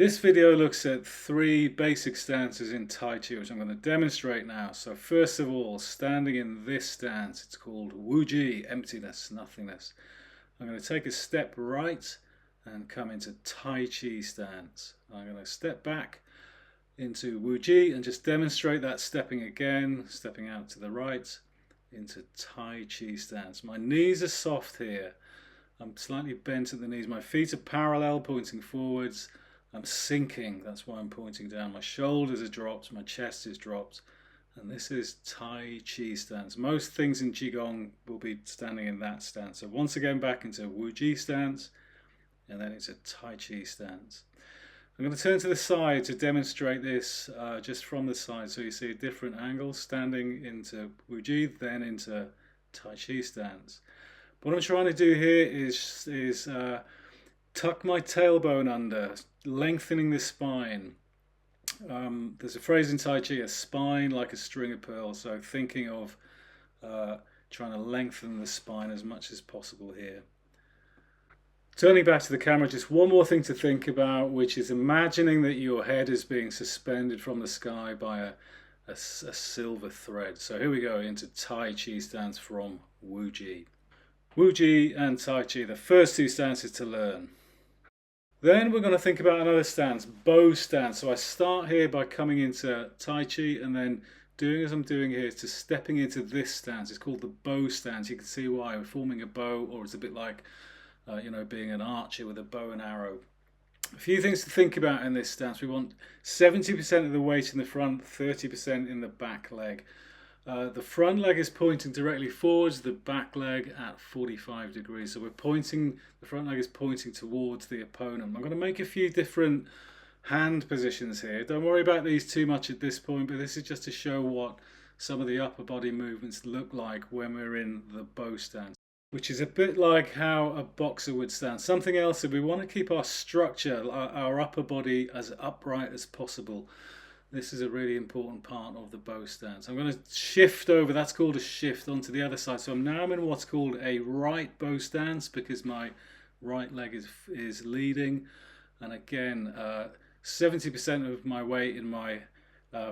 This video looks at 3 basic stances in Tai Chi, which I'm going to demonstrate now. So first of all, standing in this stance, it's called Wuji, emptiness, nothingness. I'm going to take a step right and come into Tai Chi stance. I'm going to step back into Wuji and just demonstrate that stepping again, stepping out to the right into Tai Chi stance. My knees are soft here. I'm slightly bent at the knees. My feet are parallel, pointing forwards. I'm sinking, that's why I'm pointing down. My shoulders are dropped, my chest is dropped. And this is Tai Chi stance. Most things in Qi-Gong will be standing in that stance. So once again back into Wuji stance, and then into Tai Chi stance. I'm going to turn to the side to demonstrate this just from the side. So you see a different angle, standing into Wuji, then into Tai Chi stance. What I'm trying to do here is tuck my tailbone under, lengthening the spine. There's a phrase in Tai Chi, a spine like a string of pearls, so thinking of trying to lengthen the spine as much as possible here. Turning back to the camera, just one more thing to think about, which is imagining that your head is being suspended from the sky by a silver thread. So here we go into Tai Chi stance from Wuji. Wuji and Tai Chi, the first 2 stances to learn. Then we're going to think about another stance, bow stance. So I start here by coming into Tai Chi and then doing as I'm doing here to stepping into this stance. It's called the bow stance. You can see why we're forming a bow, or it's a bit like being an archer with a bow and arrow. A few things to think about in this stance. We want 70% of the weight in the front, 30% in the back leg. The front leg is pointing directly forwards, the back leg at 45 degrees. So the front leg is pointing towards the opponent. I'm going to make a few different hand positions here. Don't worry about these too much at this point, but this is just to show what some of the upper body movements look like when we're in the bow stance, which is a bit like how a boxer would stand. Something else, if we want to keep our structure, our upper body as upright as possible, this is a really important part of the bow stance. I'm going to shift over, that's called a shift, onto the other side. So now I'm in what's called a right bow stance because my right leg is leading. And again, 70% of my weight in my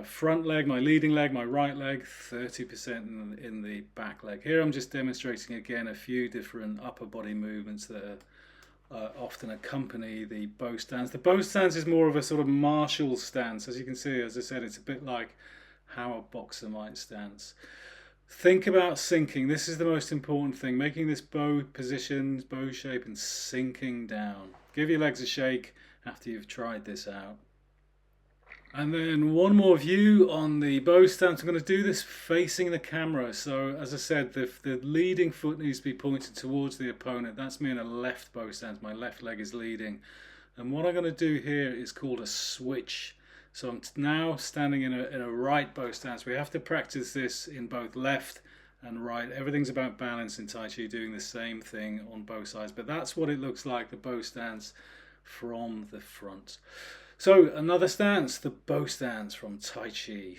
front leg, my leading leg, my right leg, 30% in the back leg. Here I'm just demonstrating again a few different upper body movements that are often accompany the bow stance. The bow stance is more of a sort of martial stance. As you can see, as I said, it's a bit like how a boxer might stance. Think about sinking. This is the most important thing, making this bow position, bow shape, and sinking down. Give your legs a shake after you've tried this out. And then one more view on the bow stance. I'm going to do this facing the camera. So as I said, the leading foot needs to be pointed towards the opponent. That's me in a left bow stance. My left leg is leading. And what I'm going to do here is called a switch. So I'm now standing in a right bow stance. We have to practice this in both left and right. Everything's about balance in Tai Chi, doing the same thing on both sides. But that's what it looks like, the bow stance from the front. So another stance, the bow stance from Tai Chi.